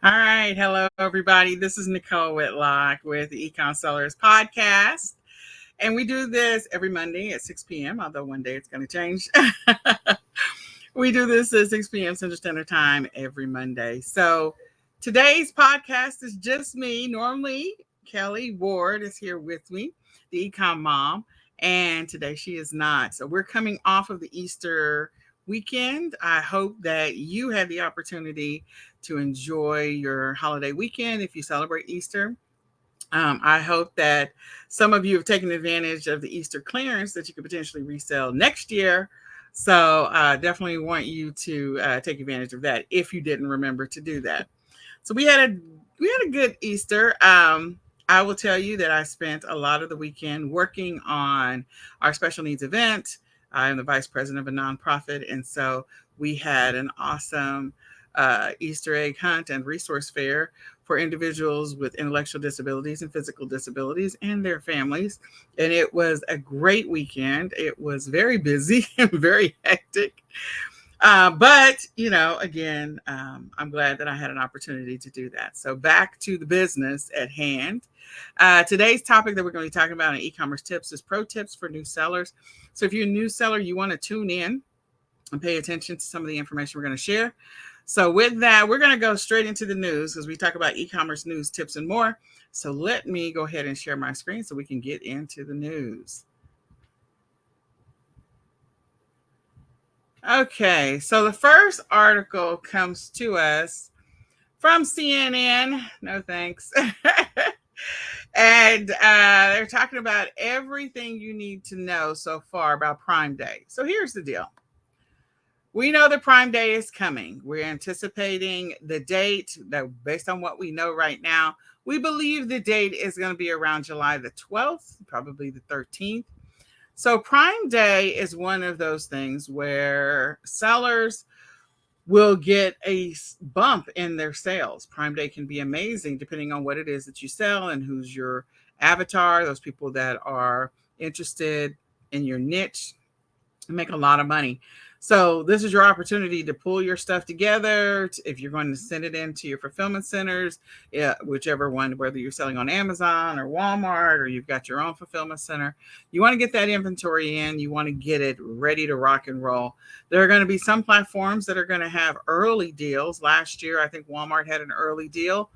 All right. Hello, everybody. This is Nicole Whitlock with the Ecom Sellers Podcast. And we do this every Monday at 6 p.m., although one day it's going to change. We do this at 6 p.m. Central Standard Time every Monday. So today's podcast is just me. Normally, Kelly Ward is here with me, the Ecom Mom. And today she is not. So we're coming off of the Easter weekend. I hope that you had the opportunity to enjoy your holiday weekend if you celebrate Easter. I hope that some of you have taken advantage of the Easter clearance that you could potentially resell next year. So definitely want you to take advantage of that if you didn't remember to do that. So we had a good Easter. I will tell you that I spent a lot of the weekend working on our special needs event. I'm the vice president of a nonprofit, and so we had an awesome Easter egg hunt and resource fair for individuals with intellectual disabilities and physical disabilities and their families. And it was a great weekend. It was very busy and very hectic. But I'm glad that I had an opportunity to do that. So back to the business at hand. Today's topic that we're going to be talking about in e-commerce tips is pro tips for new sellers. So if you're a new seller, you want to tune in and pay attention to some of the information we're going to share. So with that, we're going to go straight into the news because we talk about e-commerce news, tips, and more. So let me go ahead and share my screen so we can get into the news. Okay, so the first article comes to us from CNN. No thanks. And they're talking about everything you need to know so far about Prime Day. So here's the deal. We know that Prime Day is coming. We're anticipating the date that based on what we know right now, we believe the date is going to be around July the 12th, probably the 13th. So Prime Day is one of those things where sellers will get a bump in their sales. Prime Day can be amazing depending on what it is that you sell and who's your avatar, those people that are interested in your niche make a lot of money. So this is your opportunity to pull your stuff together. If you're going to send it into your fulfillment centers, whichever one, whether you're selling on Amazon or Walmart, or you've got your own fulfillment center, you want to get that inventory in. You want to get it ready to rock and roll. There are going to be some platforms that are going to have early deals. Last year, I think Walmart had an early deal.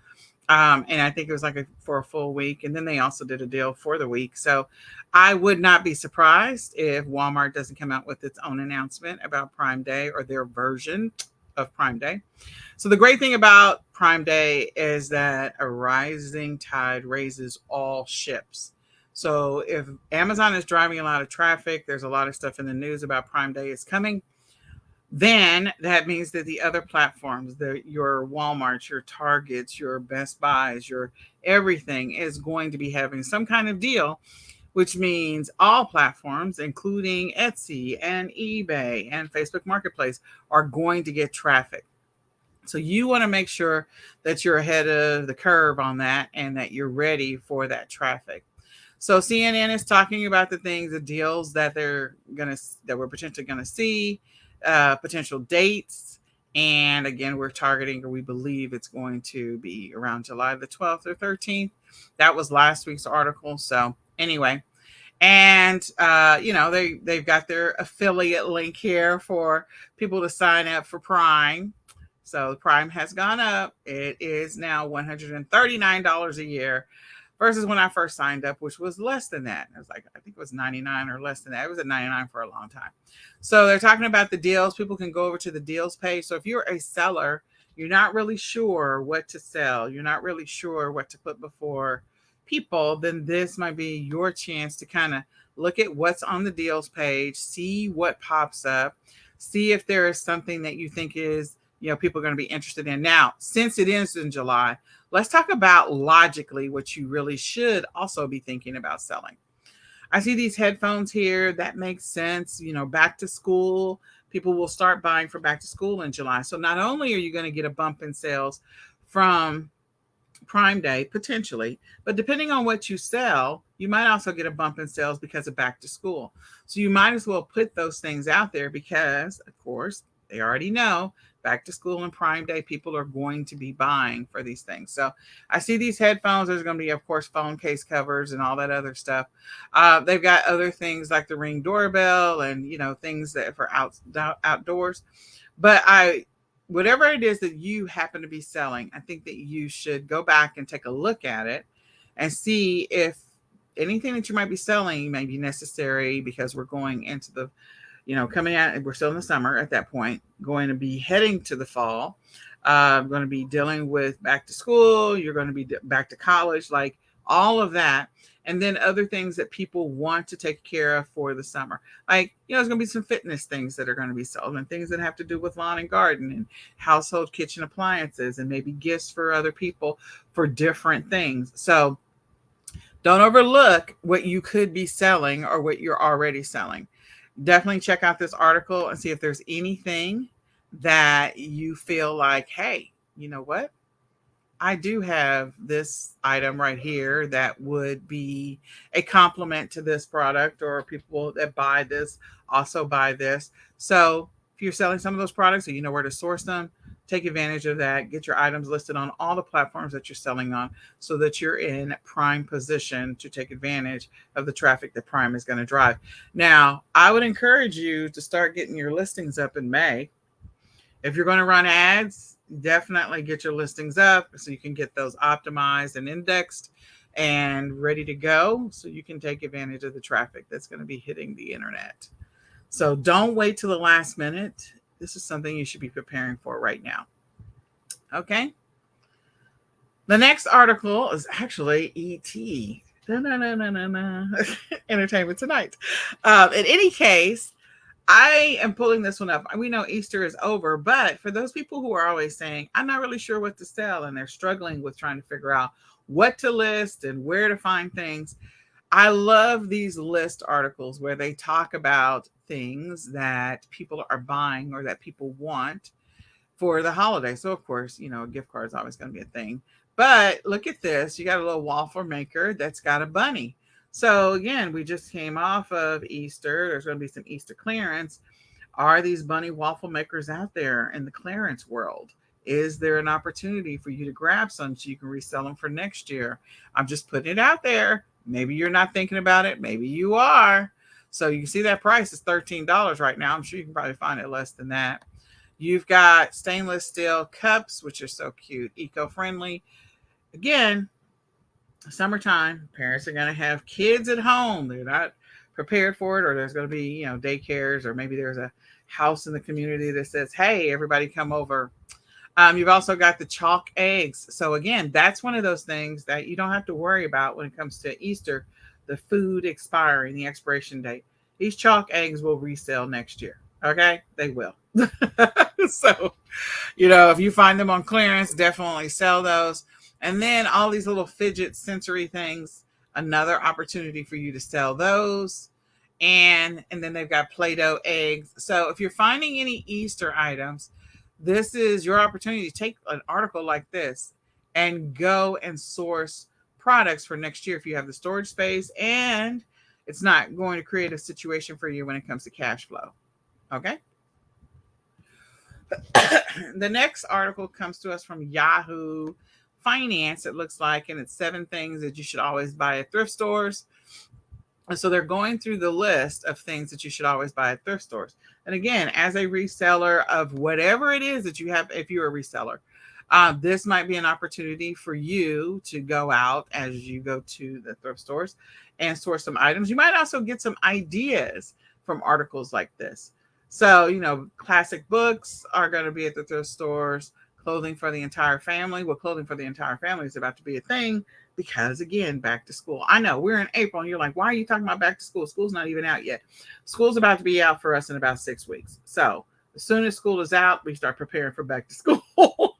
And I think it was for a full week. And then they also did a deal for the week. So I would not be surprised if Walmart doesn't come out with its own announcement about Prime Day or their version of Prime Day. So the great thing about Prime Day is that a rising tide raises all ships. So if Amazon is driving a lot of traffic, there's a lot of stuff in the news about Prime Day is coming. Then that means that the other platforms, your Walmarts, your Targets, your Best Buys, your everything is going to be having some kind of deal, which means all platforms, including Etsy and eBay and Facebook Marketplace, are going to get traffic. So you want to make sure that you're ahead of the curve on that and that you're ready for that traffic. So CNN is talking about the deals that we're potentially gonna see, potential dates, and again, we're targeting, or we believe it's going to be around July the 12th or 13th. That was last week's article. So anyway, and they've got their affiliate link here for people to sign up for Prime. So Prime has gone up. It is now $139 a year versus when I first signed up, which was less than that. It was I think it was 99 or less than that. It was at 99 for a long time. So they're talking about the deals. People can go over to the deals page. So if you're a seller, you're not really sure what to sell, you're not really sure what to put before people, then this might be your chance to kind of look at what's on the deals page, see what pops up, see if there is something that you think is, people are going to be interested in. Now, since it is in July, let's talk about logically what you really should also be thinking about selling. I see these headphones here. That makes sense. Back to school, people will start buying for back to school in July. So not only are you going to get a bump in sales from Prime Day, potentially, but depending on what you sell, you might also get a bump in sales because of back to school. So you might as well put those things out there because, of course, they already know back to school and Prime Day, people are going to be buying for these things. So I see these headphones. There's going to be, of course, phone case covers and all that other stuff. They've got other things like the Ring doorbell and, things that for outdoors. But whatever it is that you happen to be selling, I think that you should go back and take a look at it and see if anything that you might be selling may be necessary, because we're going into the, coming out, we're still in the summer at that point, going to be heading to the fall, going to be dealing with back to school, you're going to be back to college, like all of that. And then other things that people want to take care of for the summer. Like, there's going to be some fitness things that are going to be sold, and things that have to do with lawn and garden and household kitchen appliances, and maybe gifts for other people for different things. So don't overlook what you could be selling or what you're already selling. Definitely check out this article and see if there's anything that you feel like, hey, you know what? I do have this item right here that would be a complement to this product, or people that buy this also buy this. So if you're selling some of those products and you know where to source them, take advantage of that. Get your items listed on all the platforms that you're selling on, so that you're in prime position to take advantage of the traffic that Prime is going to drive. Now, I would encourage you to start getting your listings up in May. If you're going to run ads, definitely get your listings up so you can get those optimized and indexed and ready to go, so you can take advantage of the traffic that's going to be hitting the internet. So don't wait till the last minute. This is something you should be preparing for right now. Okay. The next article is actually ET. Entertainment Tonight. In any case, I am pulling this one up. We know Easter is over, but for those people who are always saying, I'm not really sure what to sell, and they're struggling with trying to figure out what to list and where to find things, I love these list articles where they talk about things that people are buying or that people want for the holiday. So, of course, a gift card is always going to be a thing. But look at this. You got a little waffle maker that's got a bunny. So again, we just came off of Easter. There's going to be some Easter clearance. Are these bunny waffle makers out there in the clearance world? Is there an opportunity for you to grab some so you can resell them for next year? I'm just putting it out there. Maybe you're not thinking about it. Maybe you are. So you can see that price is $13 right now. I'm sure you can probably find it less than that. You've got stainless steel cups, which are so cute, eco-friendly. Again, summertime, parents are going to have kids at home. They're not prepared for it, or there's going to be, daycares, or maybe there's a house in the community that says, hey, everybody come over. You've also got the chalk eggs. So again, that's one of those things that you don't have to worry about when it comes to Easter, the food expiring, the expiration date. These chalk eggs will resell next year. Okay, they will. So, if you find them on clearance, definitely sell those. And then all these little fidget sensory things, another opportunity for you to sell those. And then they've got Play-Doh eggs. So if you're finding any Easter items, this is your opportunity to take an article like this and go and source products for next year if you have the storage space, and it's not going to create a situation for you when it comes to cash flow. Okay. The next article comes to us from Yahoo Finance, it looks like, and it's 7 things that you should always buy at thrift stores. And so they're going through the list of things that you should always buy at thrift stores. And again, as a reseller of whatever it is that you have, if you're a reseller, this might be an opportunity for you to go out as you go to the thrift stores and source some items. You might also get some ideas from articles like this. So, classic books are going to be at the thrift stores. Clothing for the entire family. Well, clothing for the entire family is about to be a thing because, again, back to school. I know we're in April and you're like, why are you talking about back to school? School's not even out yet. School's about to be out for us in about 6 weeks. So as soon as school is out, we start preparing for back to school.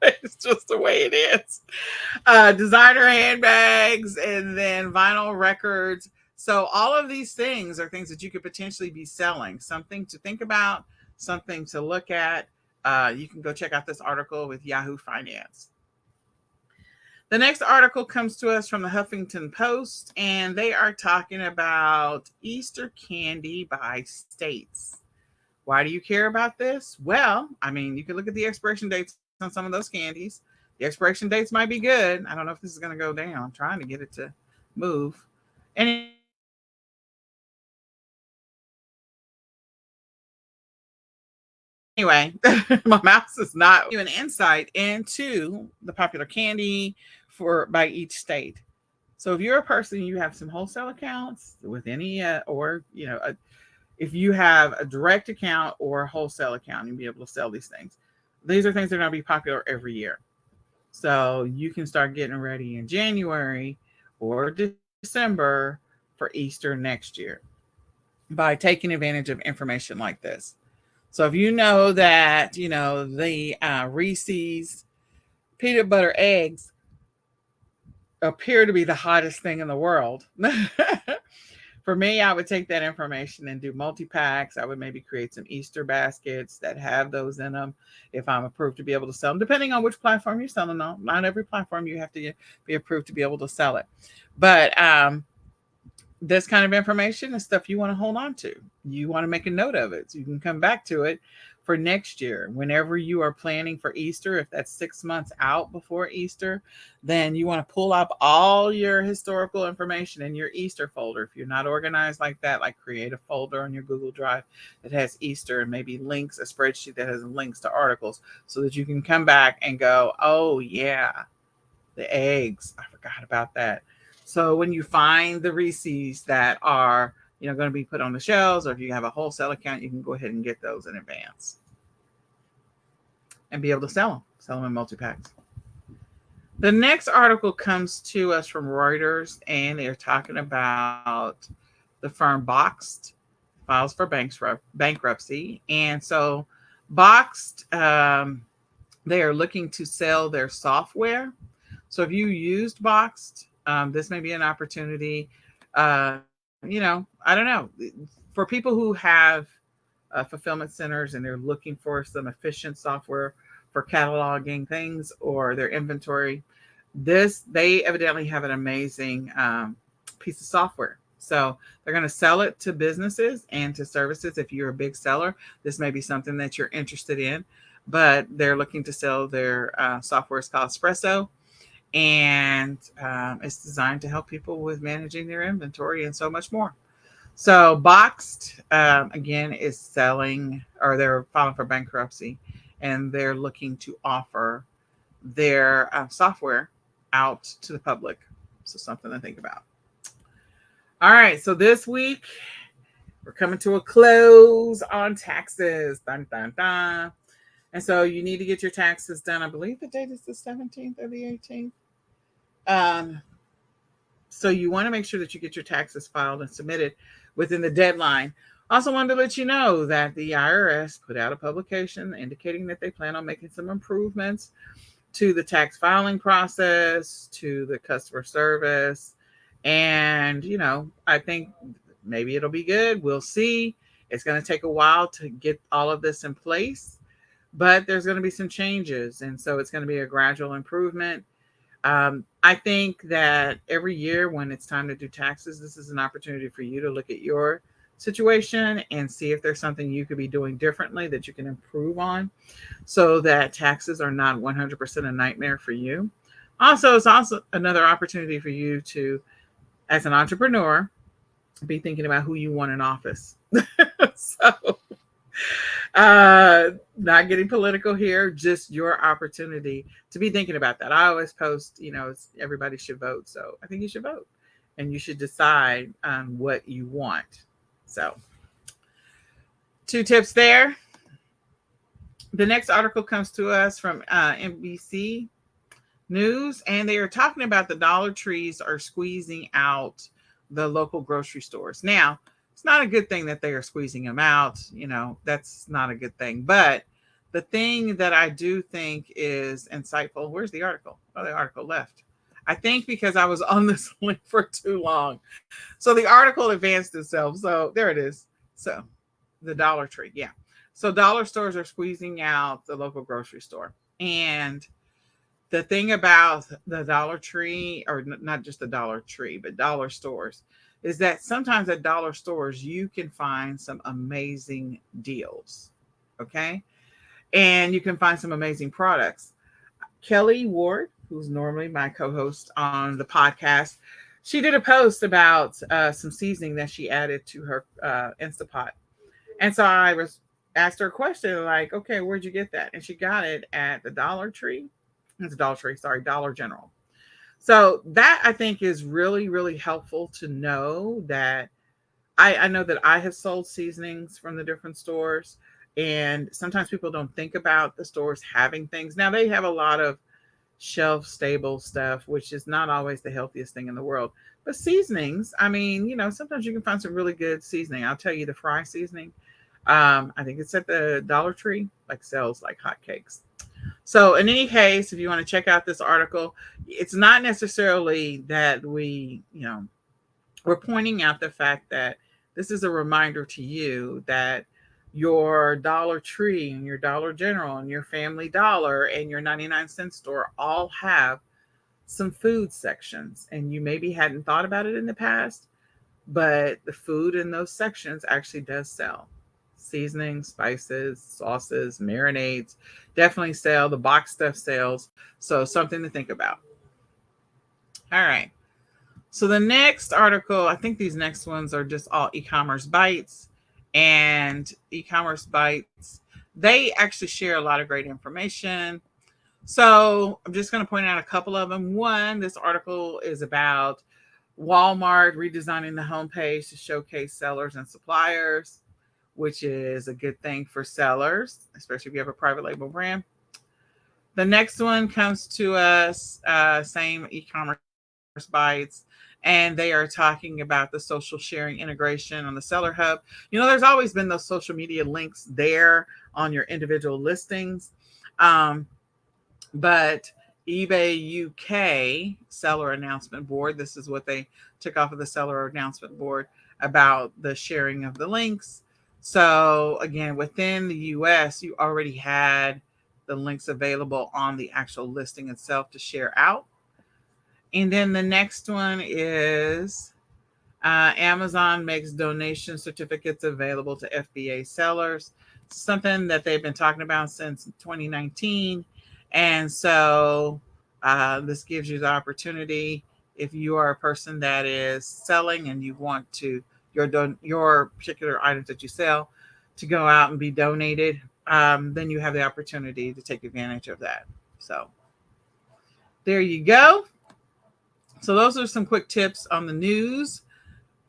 It's just the way it is. Designer handbags and then vinyl records. So all of these things are things that you could potentially be selling. Something to think about, something to look at. You can go check out this article with Yahoo Finance. The next article comes to us from the Huffington Post, and they are talking about Easter candy by states. Why do you care about this? Well, I mean, you can look at the expiration dates on some of those candies. The expiration dates might be good. I don't know if this is going to go down. I'm trying to get it to move. Anyway, my mouse is not giving insight into the popular candy for by each state. So if you're a person, you have some wholesale accounts with any, or if you have a direct account or a wholesale account, you'll be able to sell these things. These are things that are going to be popular every year. So you can start getting ready in January or December for Easter next year by taking advantage of information like this. So if you know that, the Reese's peanut butter eggs appear to be the hottest thing in the world, for me, I would take that information and do multi-packs. I would maybe create some Easter baskets that have those in them if I'm approved to be able to sell them, depending on which platform you're selling on. Not every platform you have to be approved to be able to sell it. But this kind of information is stuff you want to hold on to. You want to make a note of it so you can come back to it for next year. Whenever you are planning for Easter, if that's 6 months out before Easter, then you want to pull up all your historical information in your Easter folder. If you're not organized like that, like create a folder on your Google Drive that has Easter and maybe links, a spreadsheet that has links to articles so that you can come back and go, oh yeah, the eggs, I forgot about that. So when you find the Reese's that are, going to be put on the shelves, or if you have a wholesale account, you can go ahead and get those in advance and be able to sell them in multi-packs. The next article comes to us from Reuters, and they're talking about the firm Boxed files for bankruptcy. And so Boxed, they are looking to sell their software. So if you used Boxed, this may be an opportunity. I don't know. For people who have fulfillment centers and they're looking for some efficient software for cataloging things or their inventory, they evidently have an amazing piece of software. So they're going to sell it to businesses and to services. If you're a big seller, this may be something that you're interested in, but they're looking to sell their software. It's called Espresso. And it's designed to help people with managing their inventory and so much more. So Boxed, again, is selling, or they're filing for bankruptcy, and they're looking to offer their software out to the public. So something to think about. All right, so this week, we're coming to a close on taxes. Dun, dun, dun. And so you need to get your taxes done. I believe the date is the 17th or the 18th. So you want to make sure that you get your taxes filed and submitted within the deadline. Also wanted to let you know that the IRS put out a publication indicating that they plan on making some improvements to the tax filing process, to the customer service. And, I think maybe it'll be good. We'll see. It's going to take a while to get all of this in place, but there's going to be some changes. And so it's going to be a gradual improvement. I think that every year when it's time to do taxes, this is an opportunity for you to look at your situation and see if there's something you could be doing differently that you can improve on so that taxes are not 100% a nightmare for you. Also, it's also another opportunity for you to, as an entrepreneur, be thinking about who you want in office. So, not getting political here, just your opportunity to be thinking about that. I always post, everybody should vote. So I think you should vote and you should decide on what you want. So 2 tips there. The next article comes to us from NBC News, and they are talking about the Dollar Trees are squeezing out the local grocery stores. Now, it's not a good thing that they are squeezing them out. That's not a good thing. But the thing that I do think is insightful, where's the article? Oh, the article left. I think because I was on this link for too long. So the article advanced itself. So there it is. So the Dollar Tree. Yeah. So dollar stores are squeezing out the local grocery store. And the thing about the Dollar Tree, or not just the Dollar Tree, but dollar stores, is that sometimes at dollar stores you can find some amazing deals. Okay. And you can find some amazing products. Kelly Ward, who's normally my co host on the podcast, she did a post about some seasoning that she added to her Instapot. And so I was asked her a question like, okay, where'd you get that? And she got it at the Dollar Tree. It's Dollar Tree, sorry, Dollar General. So that I think is really, really helpful to know that I know that I have sold seasonings from the different stores. And sometimes people don't think about the stores having things. Now they have a lot of shelf stable stuff, which is not always the healthiest thing in the world. But seasonings, I mean, sometimes you can find some really good seasoning. I'll tell you the fry seasoning. I think it's at the Dollar Tree, like sells like hotcakes. So in any case, if you want to check out this article, it's not necessarily that we're pointing out the fact that this is a reminder to you that your Dollar Tree and your Dollar General and your Family Dollar and your 99-cent store all have some food sections. And you maybe hadn't thought about it in the past, but the food in those sections actually does sell. Seasonings, spices, sauces, marinades definitely sell. The box stuff sells. So something to think about. All right. So the next article, I think these next ones are just all e-commerce bites. And e-commerce bites, they actually share a lot of great information. So I'm just going to point out a couple of them. One, this article is about Walmart redesigning the homepage to showcase sellers and suppliers, which is a good thing for sellers, especially if you have a private label brand. The next one comes to us, same e-commerce bites, and they are talking about the social sharing integration on the Seller Hub. There's always been those social media links there on your individual listings. But eBay UK seller announcement board, this is what they took off of the seller announcement board about the sharing of the links. So again, within the US, you already had the links available on the actual listing itself to share out. And then the next one is Amazon makes donation certificates available to FBA sellers, something that they've been talking about since 2019. And so this gives you the opportunity, if you are a person that is selling and you want to your particular items that you sell to go out and be donated, then you have the opportunity to take advantage of that. So there you go. So those are some quick tips on the news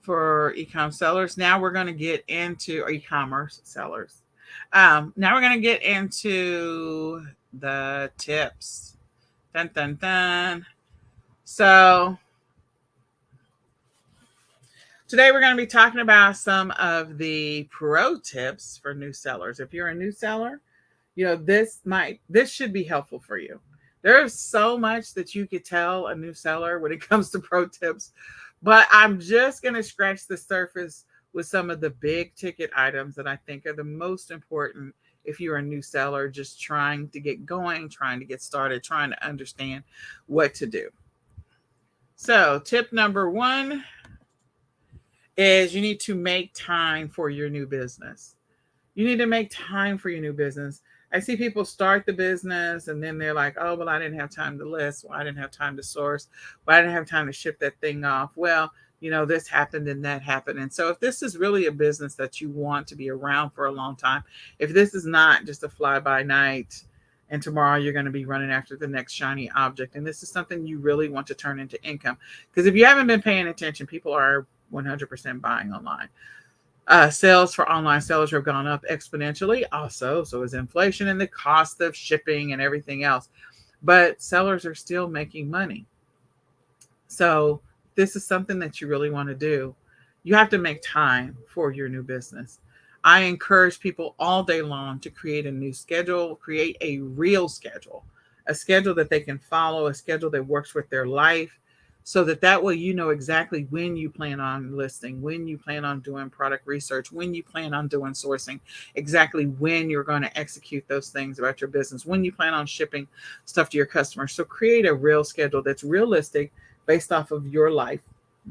for e-com sellers. Now we're going to get into e-commerce sellers. Now we're going to get into the tips. Dun, dun, dun. So today we're going to be talking about some of the pro tips for new sellers. If you're a new seller, this should be helpful for you. There's so much that you could tell a new seller when it comes to pro tips, but I'm just going to scratch the surface with some of the big ticket items that I think are the most important if you're a new seller, just trying to get going, trying to get started, trying to understand what to do. So tip number 1 is you need to make time for your new business. You need to make time for your new business. I see people start the business and then they're like, oh, well, I didn't have time to list. Well, I didn't have time to source. Well, I didn't have time to ship that thing off. Well, this happened and that happened. And so if this is really a business that you want to be around for a long time, if this is not just a fly by night and tomorrow you're going to be running after the next shiny object, and this is something you really want to turn into income, because if you haven't been paying attention, people are 100% buying online. Sales for online sellers have gone up exponentially also. So is inflation and the cost of shipping and everything else. But sellers are still making money. So this is something that you really want to do. You have to make time for your new business. I encourage people all day long to create a new schedule, create a real schedule, a schedule that they can follow, a schedule that works with their life, so that way you know exactly when you plan on listing, when you plan on doing product research, when you plan on doing sourcing, exactly when you're going to execute those things about your business, when you plan on shipping stuff to your customers. So create a real schedule that's realistic based off of your life,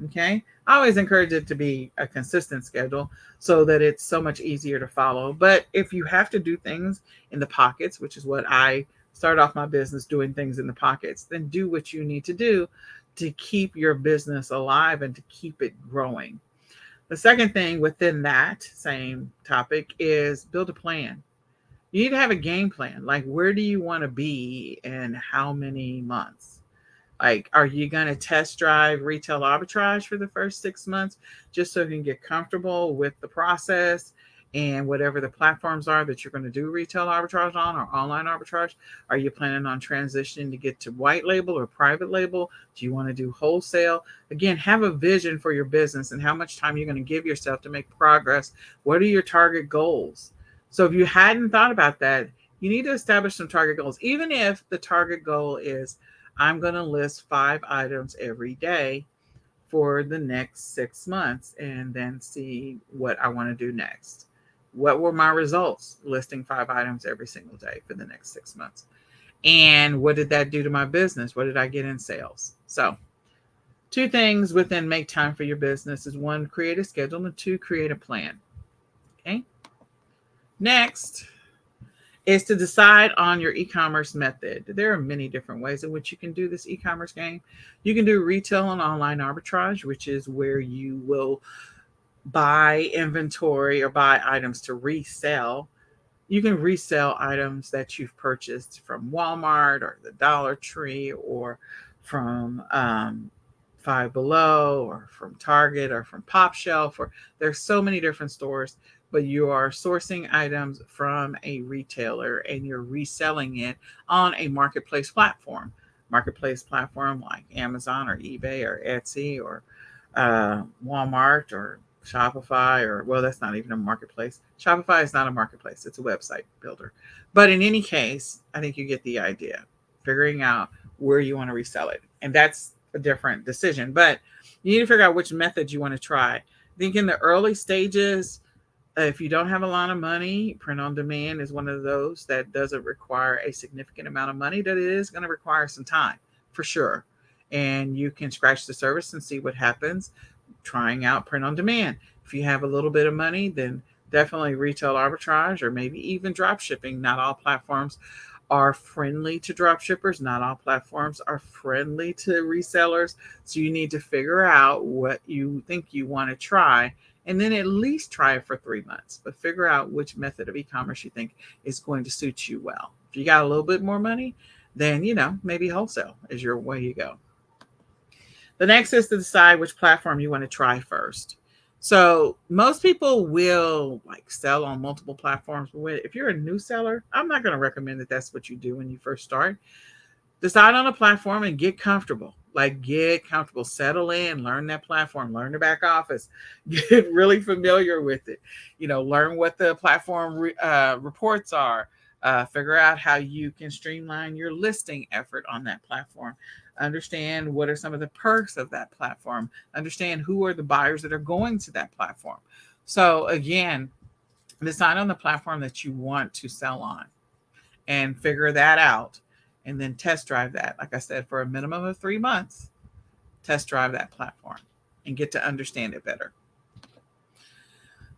Okay. I always encourage it to be a consistent schedule so that it's so much easier to follow. But if you have to do things in the pockets, which is what I started off my business doing things in the pockets, then do what you need to do to keep your business alive and to keep it growing. The second thing within that same topic is build a plan. You need to have a game plan. Like, where do you want to be in how many months? Like, are you going to test drive retail arbitrage for the first 6 months just so you can get comfortable with the process and whatever the platforms are that you're going to do retail arbitrage on or online arbitrage? Are you planning on transitioning to get to white label or private label? Do you want to do wholesale? Again, have a vision for your business and how much time you're going to give yourself to make progress. What are your target goals? So if you hadn't thought about that, you need to establish some target goals, even if the target goal is I'm going to list 5 items every day for the next 6 months and then see what I want to do next. What were my results listing 5 items every single day for the next 6 months? And what did that do to my business? What did I get in sales? So, two things within Make Time for Your Business is one, create a schedule, and two, create a plan. Okay. Next is to decide on your e-commerce method. There are many different ways in which you can do this e-commerce game. You can do retail and online arbitrage, which is where you will buy inventory or buy items to resell. You can resell items that you've purchased from Walmart or the Dollar Tree or from Five Below or from Target or from Pop Shelf, or there's so many different stores, but you are sourcing items from a retailer and you're reselling it on a marketplace platform like Amazon or eBay or Etsy or Walmart or Shopify, or well, that's not even a marketplace. Shopify is not a marketplace, it's a website builder. But in any case, I think you get the idea. Figuring out where you want to resell it. And that's a different decision. But you need to figure out which method you want to try. I think in the early stages, if you don't have a lot of money, print on demand is one of those that doesn't require a significant amount of money, that it is going to require some time for sure. And you can scratch the surface and see what happens trying out print on demand. If you have a little bit of money, then definitely retail arbitrage or maybe even drop shipping. Not all platforms are friendly to drop shippers. Not all platforms are friendly to resellers. So you need to figure out what you think you want to try and then at least try it for 3 months, but figure out which method of e-commerce you think is going to suit you well. If you got a little bit more money, then, maybe wholesale is your way you go. The next is to decide which platform you want to try first. So most people will like sell on multiple platforms. But if you're a new seller, I'm not going to recommend that that's what you do when you first start. Decide on a platform and get comfortable. Like, get comfortable, settle in, learn that platform, learn the back office, get really familiar with it. Learn what the platform reports are. Figure out how you can streamline your listing effort on that platform. Understand what are some of the perks of that platform. Understand who are the buyers that are going to that platform. So again, decide on the platform that you want to sell on and figure that out, and then test drive that. Like I said, for a minimum of 3 months, test drive that platform and get to understand it better.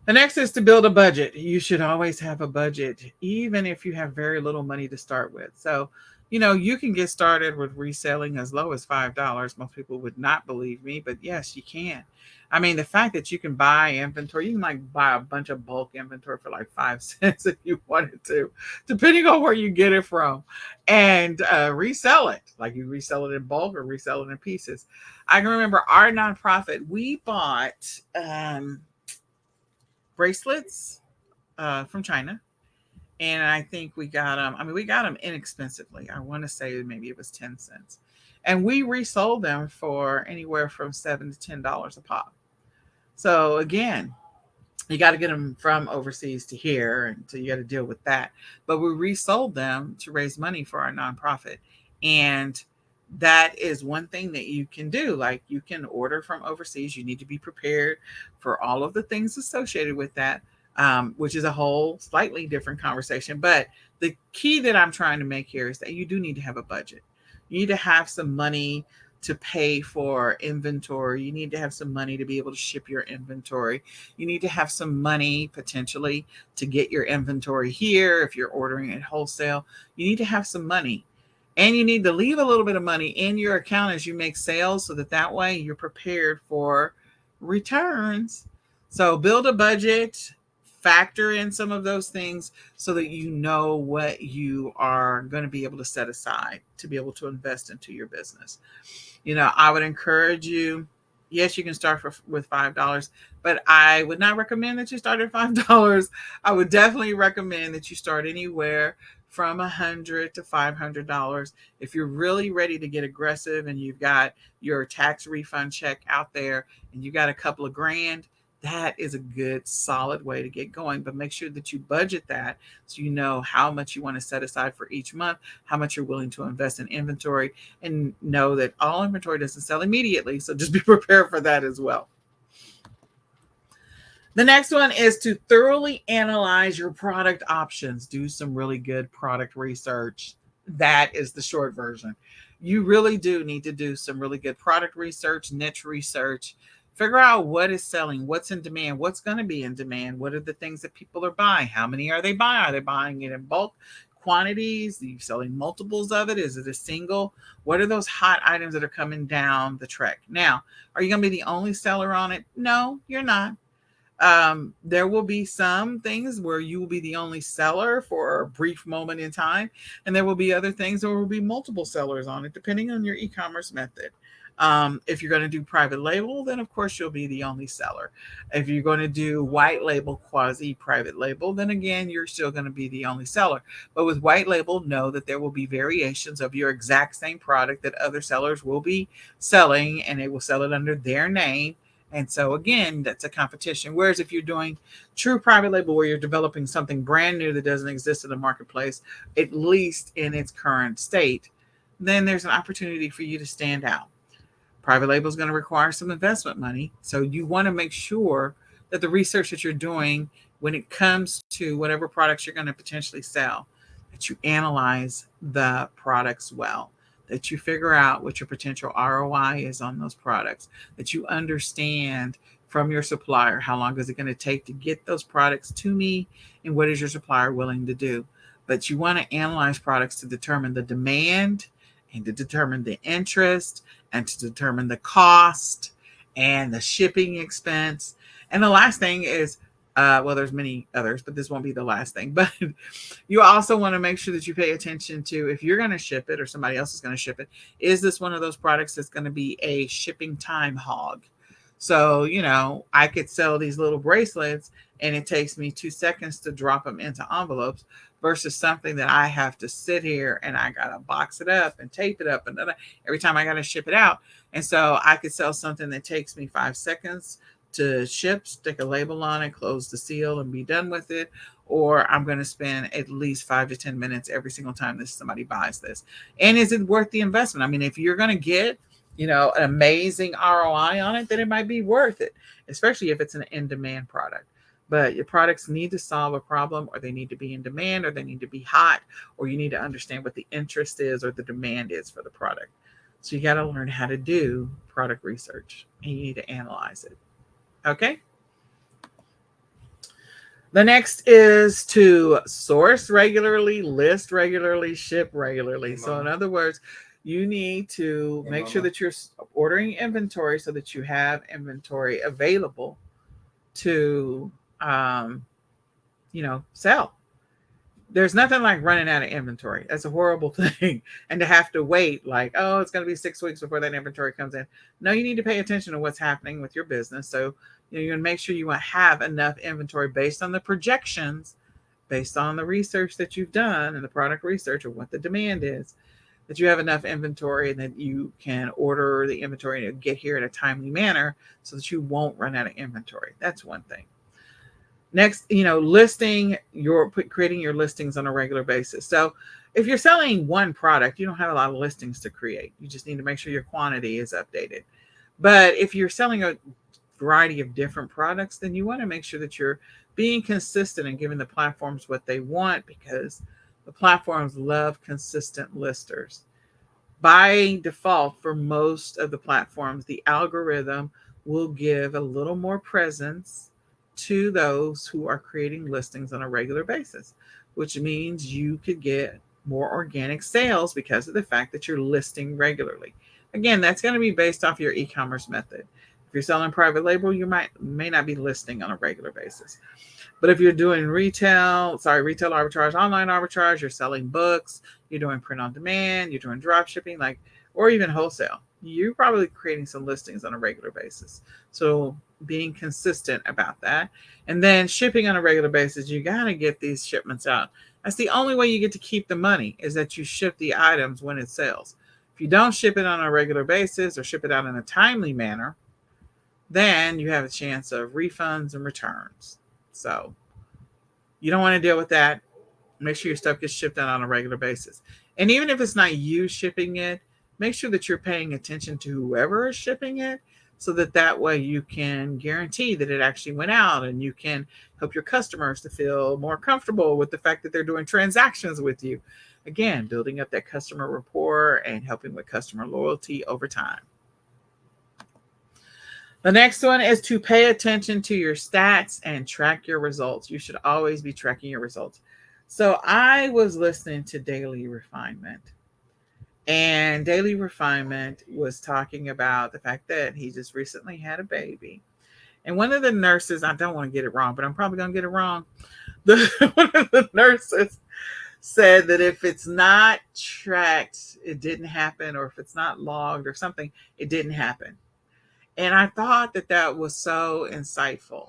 The next is to build a budget. You should always have a budget, even if you have very little money to start with. So, you can get started with reselling as low as $5. Most people would not believe me, but yes, you can. I mean, the fact that you can buy inventory, you can like buy a bunch of bulk inventory for like 5 cents if you wanted to, depending on where you get it from, and resell it. Like, you resell it in bulk or resell it in pieces. I can remember our nonprofit, we bought bracelets from China. And I think we got them. I mean, we got them inexpensively. I want to say maybe it was 10 cents. And we resold them for anywhere from $7 to $10 a pop. So again, you got to get them from overseas to here. And so you got to deal with that. But we resold them to raise money for our nonprofit. And that is one thing that you can do. Like, you can order from overseas. You need to be prepared for all of the things associated with that. Which is a whole slightly different conversation. But the key that I'm trying to make here is that you do need to have a budget. You need to have some money to pay for inventory. You need to have some money to be able to ship your inventory. You need to have some money potentially to get your inventory here. If you're ordering at wholesale, you need to have some money. And you need to leave a little bit of money in your account as you make sales so that way you're prepared for returns. So build a budget, factor in some of those things so that you know what you are going to be able to set aside to be able to invest into your business. I would encourage you. Yes, you can start with $5, but I would not recommend that you start at $5. I would definitely recommend that you start anywhere from $100 to $500. If you're really ready to get aggressive and you've got your tax refund check out there and you got a couple of grand, that is a good solid way to get going. But make sure that you budget that so you know how much you want to set aside for each month, how much you're willing to invest in inventory, and know that all inventory doesn't sell immediately. So just be prepared for that as well. The next one is to thoroughly analyze your product options. Do some really good product research. That is the short version. You really do need to do some really good product research, niche research. Figure out what is selling, what's in demand, what's going to be in demand, what are the things that people are buying, how many are they buying? Are they buying it in bulk quantities? Are you selling multiples of it? Is it a single? What are those hot items that are coming down the track? Now, are you going to be the only seller on it? No, you're not. There will be some things where you will be the only seller for a brief moment in time, and there will be other things where there will be multiple sellers on it, depending on your e-commerce method. If you're going to do private label, then of course you'll be the only seller. If you're going to do white label, quasi private label, then again, you're still going to be the only seller. But with white label, know that there will be variations of your exact same product that other sellers will be selling, and they will sell it under their name. And so again, that's a competition. Whereas if you're doing true private label, where you're developing something brand new that doesn't exist in the marketplace, at least in its current state, then there's an opportunity for you to stand out. Private label is going to require some investment money. So you want to make sure that the research that you're doing when it comes to whatever products you're going to potentially sell, that you analyze the products well, that you figure out what your potential ROI is on those products, that you understand from your supplier, how long is it going to take to get those products to me, and what is your supplier willing to do. But you want to analyze products to determine the demand and to determine the interest and to determine the cost and the shipping expense. And the last thing is, there's many others, but this won't be the last thing. But you also want to make sure that you pay attention to, if you're going to ship it or somebody else is going to ship it, is this one of those products that's going to be a shipping time hog? So, I could sell these little bracelets and it takes me 2 seconds to drop them into envelopes versus something that I have to sit here and I got to box it up and tape it up. And every time I got to ship it out. And so I could sell something that takes me 5 seconds to ship, stick a label on it, close the seal and be done with it. Or I'm going to spend at least 5 to 10 minutes every single time that somebody buys this. And is it worth the investment? I mean, if you're going to get, an amazing ROI on it, then it might be worth it, especially if it's an in-demand product. But your products need to solve a problem, or they need to be in demand, or they need to be hot, or you need to understand what the interest is or the demand is for the product. So you got to learn how to do product research, and you need to analyze it. Okay. The next is to source regularly, list regularly, ship regularly. So in other words, you need to make sure that you're ordering inventory so that you have inventory available to, sell. There's nothing like running out of inventory. That's a horrible thing. And to have to wait like, it's going to be 6 weeks before that inventory comes in. No, you need to pay attention to what's happening with your business. So you're going to make sure you have enough inventory based on the projections, based on the research that you've done and the product research of what the demand is, that you have enough inventory and that you can order the inventory and get here in a timely manner so that you won't run out of inventory. That's one thing. Next, creating your listings on a regular basis. So if you're selling one product, you don't have a lot of listings to create. You just need to make sure your quantity is updated. But if you're selling a variety of different products, then you want to make sure that you're being consistent and giving the platforms what they want, because the platforms love consistent listers. By default, for most of the platforms, the algorithm will give a little more presence to those who are creating listings on a regular basis, which means you could get more organic sales because of the fact that you're listing regularly. Again, that's going to be based off your e-commerce method. If you're selling private label, you may not be listing on a regular basis. But if you're doing retail arbitrage, online arbitrage, you're selling books, you're doing print on demand, you're doing drop shipping, or even wholesale, you're probably creating some listings on a regular basis. So being consistent about that. And then shipping on a regular basis, you got to get these shipments out. That's the only way you get to keep the money, is that you ship the items when it sells. If you don't ship it on a regular basis or ship it out in a timely manner, then you have a chance of refunds and returns. So you don't want to deal with that. Make sure your stuff gets shipped out on a regular basis. And even if it's not you shipping it, make sure that you're paying attention to whoever is shipping it, so that way you can guarantee that it actually went out, and you can help your customers to feel more comfortable with the fact that they're doing transactions with you. Again, building up that customer rapport and helping with customer loyalty over time. The next one is to pay attention to your stats and track your results. You should always be tracking your results. So I was listening to Daily Refinement, and Daily Refinement was talking about the fact that he just recently had a baby. And one of the nurses, I don't want to get it wrong, but I'm probably going to get it wrong. One of the nurses said that if it's not tracked, it didn't happen, or if it's not logged or something, it didn't happen. And I thought that that was so insightful,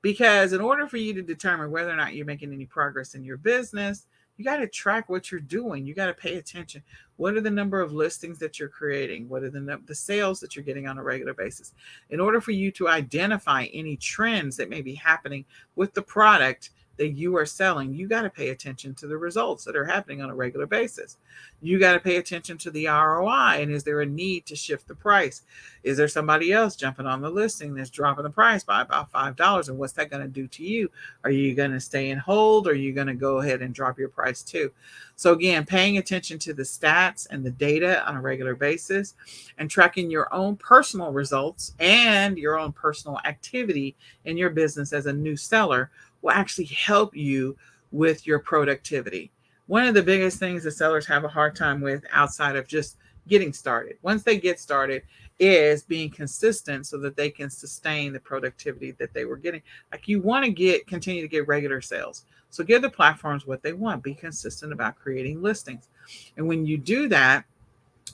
because in order for you to determine whether or not you're making any progress in your business, you got to track what you're doing. You got to pay attention. What are the number of listings that you're creating? What are the sales that you're getting on a regular basis? In order for you to identify any trends that may be happening with the product that you are selling, you got to pay attention to the results that are happening on a regular basis. You got to pay attention to the ROI. And is there a need to shift the price? Is there somebody else jumping on the listing that's dropping the price by about $5? And what's that going to do to you? Are you going to stay and hold, or are you going to go ahead and drop your price too? So again, paying attention to the stats and the data on a regular basis, and tracking your own personal results and your own personal activity in your business as a new seller will actually help you with your productivity. One of the biggest things that sellers have a hard time with, outside of just getting started, once they get started, is being consistent so that they can sustain the productivity that they were getting. Like, you want to continue to get regular sales. So give the platforms what they want. Be consistent about creating listings. And when you do that,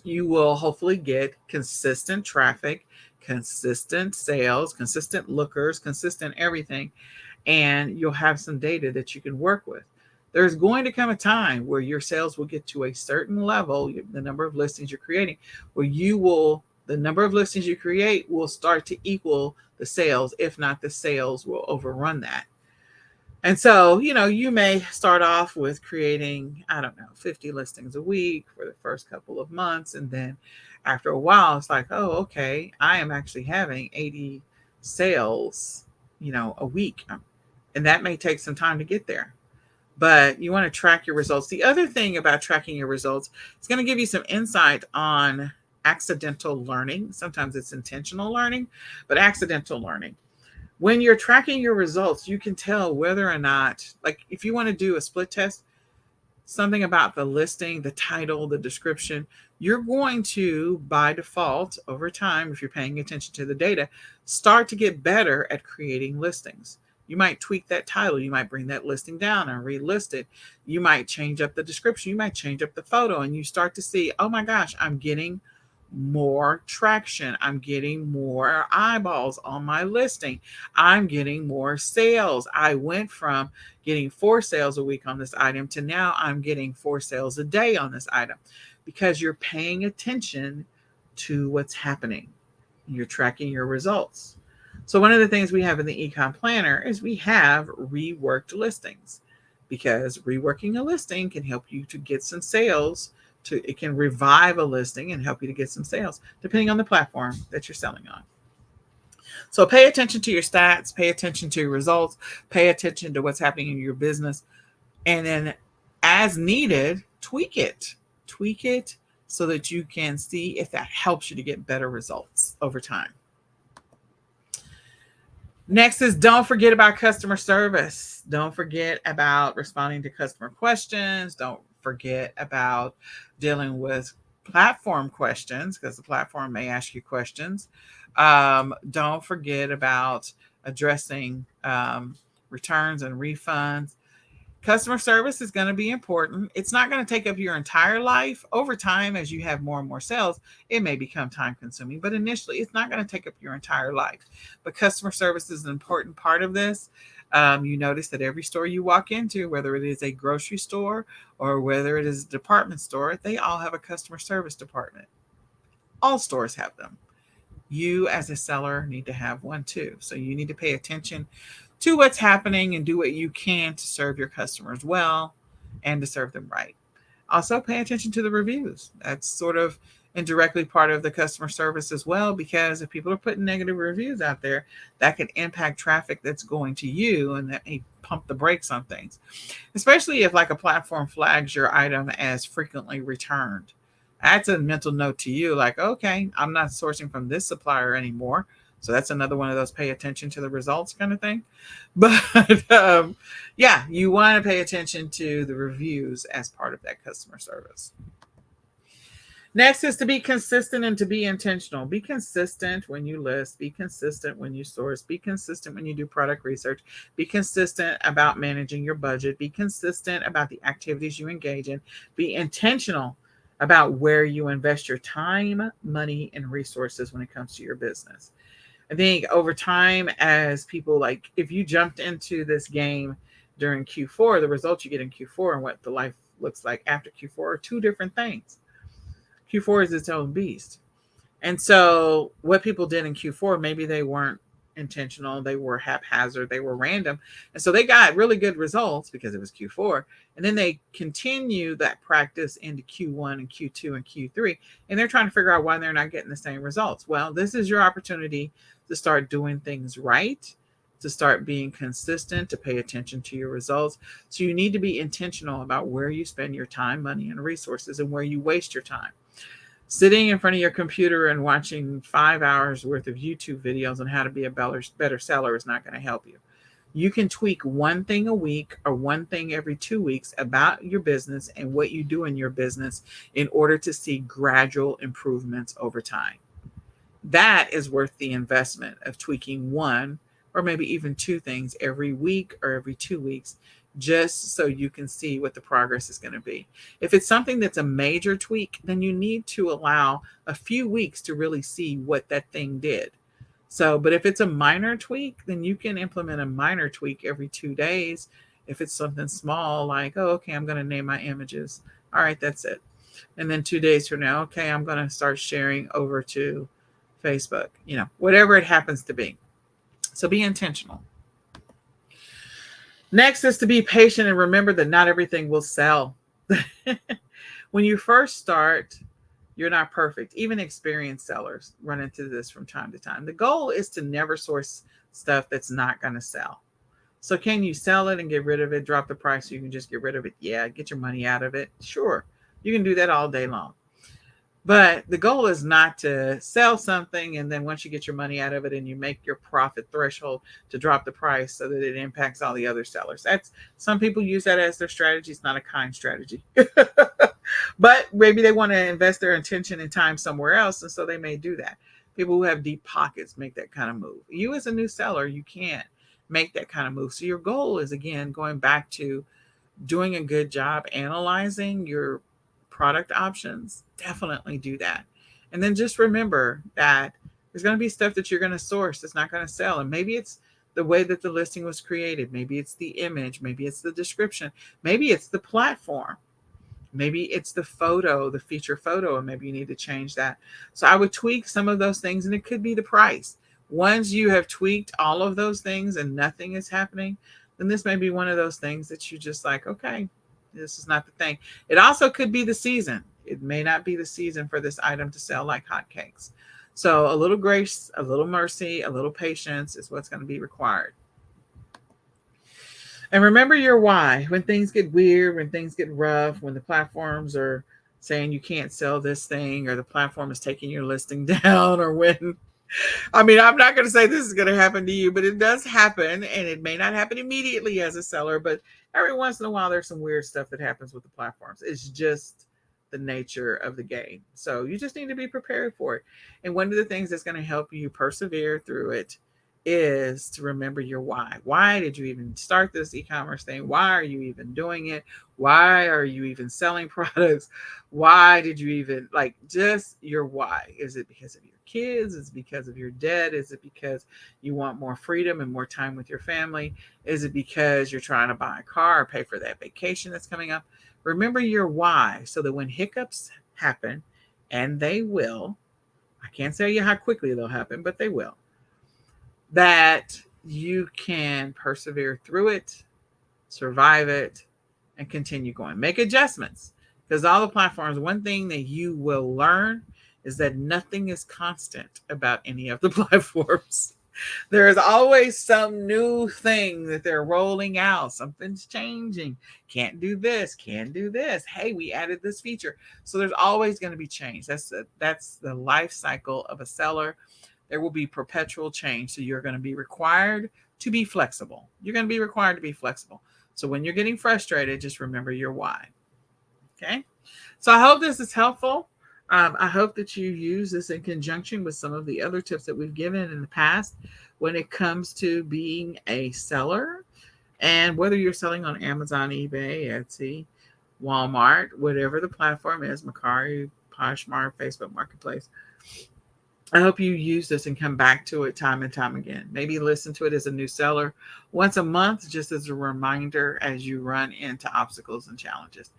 you will hopefully get consistent traffic, consistent sales, consistent lookers, consistent everything. And you'll have some data that you can work with. There's going to come a time where your sales will get to a certain level, the number of listings you're creating, where the number of listings you create will start to equal the sales. If not, the sales will overrun that. And so, you may start off with creating, 50 listings a week for the first couple of months. And then after a while, it's like, oh, okay, I am actually having 80 sales, a week. And that may take some time to get there, but you want to track your results. The other thing about tracking your results, it's going to give you some insight on accidental learning. Sometimes it's intentional learning, but accidental learning. When you're tracking your results, you can tell whether or not, like if you want to do a split test, something about the listing, the title, the description, you're going to, by default, over time, if you're paying attention to the data, start to get better at creating listings. You might tweak that title. You might bring that listing down and relist it. You might change up the description. You might change up the photo, and you start to see, oh my gosh, I'm getting more traction. I'm getting more eyeballs on my listing. I'm getting more sales. I went from getting 4 sales a week on this item to now I'm getting 4 sales a day on this item, because you're paying attention to what's happening. You're tracking your results. So one of the things we have in the eCom planner is we have reworked listings, because reworking a listing can help you to get some sales. It can revive a listing and help you to get some sales, depending on the platform that you're selling on. So pay attention to your stats, pay attention to your results, pay attention to what's happening in your business, and then as needed, tweak it so that you can see if that helps you to get better results over time. Next is don't forget about customer service. Don't forget about responding to customer questions. Don't forget about dealing with platform questions because the platform may ask you questions. Don't forget about addressing returns and refunds. Customer service is going to be important. It's not going to take up your entire life. Over time, as you have more and more sales, it may become time consuming, but initially, it's not going to take up your entire life. But customer service is an important part of this. You notice that every store you walk into, whether it is a grocery store or whether it is a department store, they all have a customer service department. All stores have them. You, as a seller, need to have one too. So you need to pay attention to what's happening and do what you can to serve your customers well and to serve them right. Also, pay attention to the reviews. That's sort of indirectly part of the customer service as well, because if people are putting negative reviews out there, that can impact traffic that's going to you and that may pump the brakes on things, especially if like a platform flags your item as frequently returned. That's a mental note to you like, okay, I'm not sourcing from this supplier anymore. So that's another one of those pay attention to the results kind of thing. But yeah, you want to pay attention to the reviews as part of that customer service. Next is to be consistent and to be intentional. Be consistent when you list, be consistent when you source, be consistent when you do product research, be consistent about managing your budget, be consistent about the activities you engage in, be intentional about where you invest your time, money, and resources when it comes to your business. I think over time, as people like, if you jumped into this game during Q4, the results you get in Q4 and what the life looks like after Q4 are two different things. Q4 is its own beast. And so what people did in Q4, maybe they weren't intentional, they were haphazard, they were random. And so they got really good results because it was Q4. And then they continue that practice into Q1 and Q2 and Q3. And they're trying to figure out why they're not getting the same results. Well, this is your opportunity to start doing things right, to start being consistent, to pay attention to your results. So you need to be intentional about where you spend your time, money, and resources and where you waste your time. Sitting in front of your computer and watching 5 hours worth of YouTube videos on how to be a better seller is not going to help you. You can tweak one thing a week or one thing every 2 weeks about your business and what you do in your business in order to see gradual improvements over time. That is worth the investment of tweaking one or maybe even two things every week or every 2 weeks, just so you can see what the progress is going to be. If it's something that's a major tweak, then you need to allow a few weeks to really see what that thing did. So, but if it's a minor tweak, then you can implement a minor tweak every 2 days. If it's something small, like, oh, okay, I'm going to name my images. All right, that's it. And then 2 days from now, okay, I'm going to start sharing over to Facebook, whatever it happens to be. So be intentional. Next is to be patient and remember that not everything will sell. When you first start, you're not perfect. Even experienced sellers run into this from time to time. The goal is to never source stuff that's not going to sell. So can you sell it and get rid of it, drop the price so you can just get rid of it? Yeah, get your money out of it. Sure, you can do that all day long. But the goal is not to sell something and then once you get your money out of it and you make your profit threshold to drop the price so that it impacts all the other sellers. Some people use that as their strategy. It's not a kind strategy. But maybe they want to invest their attention and time somewhere else, and so they may do that. People who have deep pockets make that kind of move. You as a new seller, you can't make that kind of move. So your goal is, again, going back to doing a good job analyzing your product options. Definitely do that. And then just remember that there's going to be stuff that you're going to source that's not going to sell. And maybe it's the way that the listing was created. Maybe it's the image. Maybe it's the description. Maybe it's the platform. Maybe it's the photo, the feature photo, and maybe you need to change that. So I would tweak some of those things, and it could be the price. Once you have tweaked all of those things and nothing is happening, then this may be one of those things that you just like, okay, this is not the thing. It also could be the season. It may not be the season for this item to sell like hotcakes. So a little grace, a little mercy, a little patience is what's going to be required. And remember your why. When things get weird, when things get rough, when the platforms are saying you can't sell this thing or the platform is taking your listing down or when. I mean, I'm not going to say this is going to happen to you, but it does happen, and it may not happen immediately as a seller, but every once in a while there's some weird stuff that happens with the platforms. It's just the nature of the game. So you just need to be prepared for it. And one of the things that's going to help you persevere through it is to remember your why. Why did you even start this e-commerce thing? Why are you even doing it? Why are you even selling products? Why did you even, like, just your why? Is it because of your kids? Is it because of your debt? Is it because you want more freedom and more time with your family? Is it because you're trying to buy a car or pay for that vacation that's coming up? Remember your why so that when hiccups happen, and they will, I can't tell you how quickly they'll happen, but they will, that you can persevere through it, survive it, and continue going. Make adjustments, because all the platforms, one thing that you will learn is that nothing is constant about any of the platforms. There is always some new thing that they're rolling out. Something's changing. Can't do this. Can do this. Hey, we added this feature. So there's always going to be change. That's the life cycle of a seller. There will be perpetual change. So you're going to be required to be flexible. You're going to be required to be flexible. So when you're getting frustrated, just remember your why. Okay. So I hope this is helpful. I hope that you use this in conjunction with some of the other tips that we've given in the past when it comes to being a seller. And whether you're selling on Amazon, eBay, Etsy, Walmart, whatever the platform is, Mercari, Poshmark, Facebook Marketplace, I hope you use this and come back to it time and time again. Maybe listen to it as a new seller once a month, just as a reminder as you run into obstacles and challenges.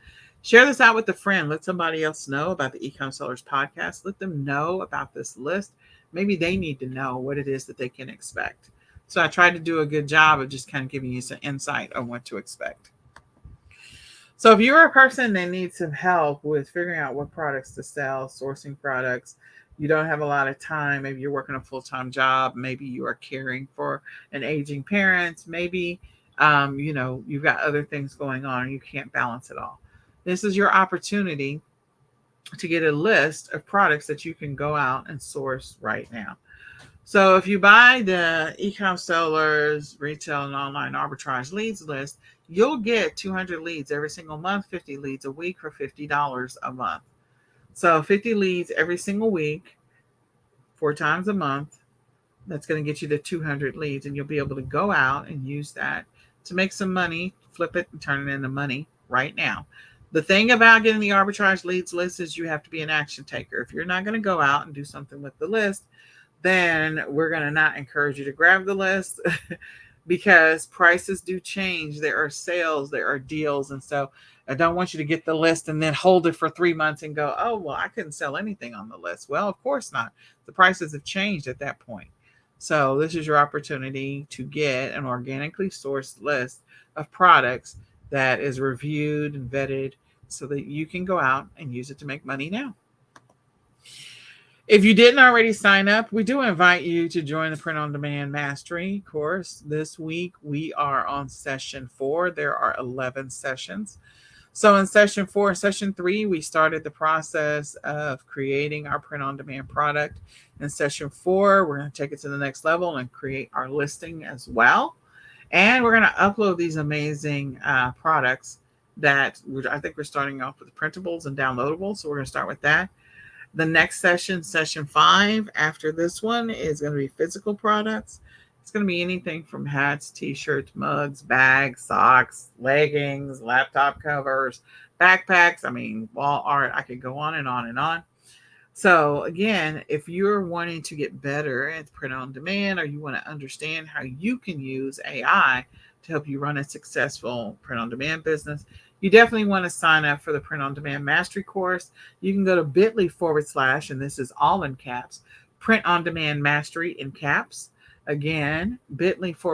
Share this out with a friend. Let somebody else know about the eCom Sellers podcast. Let them know about this list. Maybe they need to know what it is that they can expect. So I tried to do a good job of just kind of giving you some insight on what to expect. So if you're a person that needs some help with figuring out what products to sell, sourcing products, you don't have a lot of time, maybe you're working a full-time job, maybe you are caring for an aging parent, maybe you've got other things going on and you can't balance it all. This is your opportunity to get a list of products that you can go out and source right now. So if you buy the eCom Sellers Retail and Online Arbitrage Leads list, you'll get 200 leads every single month, 50 leads a week for $50 a month. So 50 leads every single week, 4 times a month. That's going to get you to 200 leads, and you'll be able to go out and use that to make some money, flip it and turn it into money right now. The thing about getting the Arbitrage Leads list is you have to be an action taker. If you're not going to go out and do something with the list, then we're going to not encourage you to grab the list because prices do change. There are sales, there are deals. And so I don't want you to get the list and then hold it for 3 months and go, oh, well, I couldn't sell anything on the list. Well, of course not. The prices have changed at that point. So this is your opportunity to get an organically sourced list of products that is reviewed and vetted so that you can go out and use it to make money now. If you didn't already sign up, we do invite you to join the Print on Demand Mastery course. This week, we are on session 4. There are 11 sessions. So in session 4 and session 3, we started the process of creating our print on demand product. In session 4, we're going to take it to the next level and create our listing as well. And we're going to upload these amazing products that I think we're starting off with printables and downloadables. So we're going to start with that. The next session, session 5, after this one is going to be physical products. It's going to be anything from hats, t-shirts, mugs, bags, socks, leggings, laptop covers, backpacks. I mean, wall art. I could go on and on and on. So again, if you're wanting to get better at print on demand, or you want to understand how you can use AI to help you run a successful print on demand business, you definitely want to sign up for the Print on Demand Mastery course. You can go to bit.ly/, and this is all in caps, Print on Demand Mastery in caps. Again, bit.ly/POD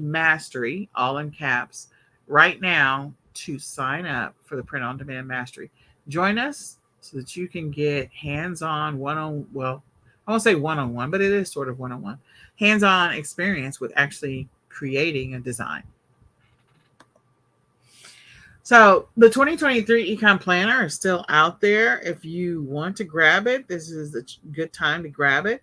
Mastery, all in caps, right now to sign up for the Print on Demand Mastery. Join us so that you can get hands-on I won't say one-on-one, but it is sort of one-on-one, hands-on experience with actually creating a design. So the 2023 Ecom Planner is still out there. If you want to grab it, this is a good time to grab it.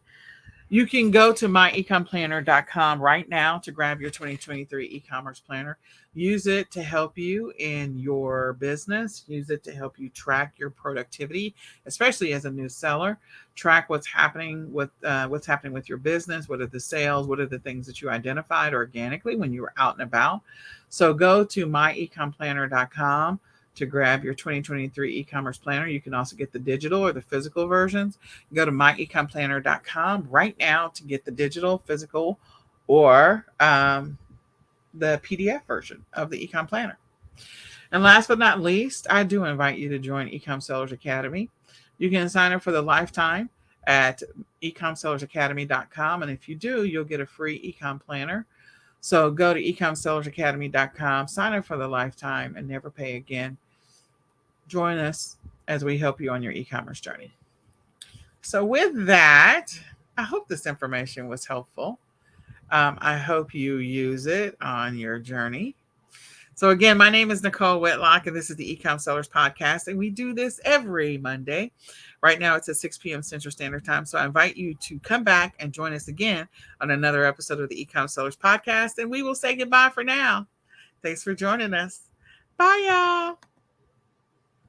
You can go to myecomplanner.com right now to grab your 2023 e-commerce planner. Use it to help you in your business. Use it to help you track your productivity, especially as a new seller. Track what's happening with your business. What are the sales? What are the things that you identified organically when you were out and about? So go to myecomplanner.com to grab your 2023 e-commerce planner. You can also get the digital or the physical versions. Go to myecomplanner.com right now to get the digital, physical, or the PDF version of the Ecom Planner. And last but not least, I do invite you to join Ecom Sellers Academy. You can sign up for the lifetime at ecomsellersacademy.com. And if you do, you'll get a free Ecom Planner. So go to ecomsellersacademy.com, sign up for the lifetime, and never pay again. Join us as we help you on your e-commerce journey. So with that, I hope this information was helpful. I hope you use it on your journey. So again, my name is Nicole Whitlock, and this is the eCom Sellers Podcast, and we do this every Monday. Right now, it's at 6 p.m. Central Standard Time. So I invite you to come back and join us again on another episode of the eCom Sellers Podcast, and we will say goodbye for now. Thanks for joining us. Bye, y'all.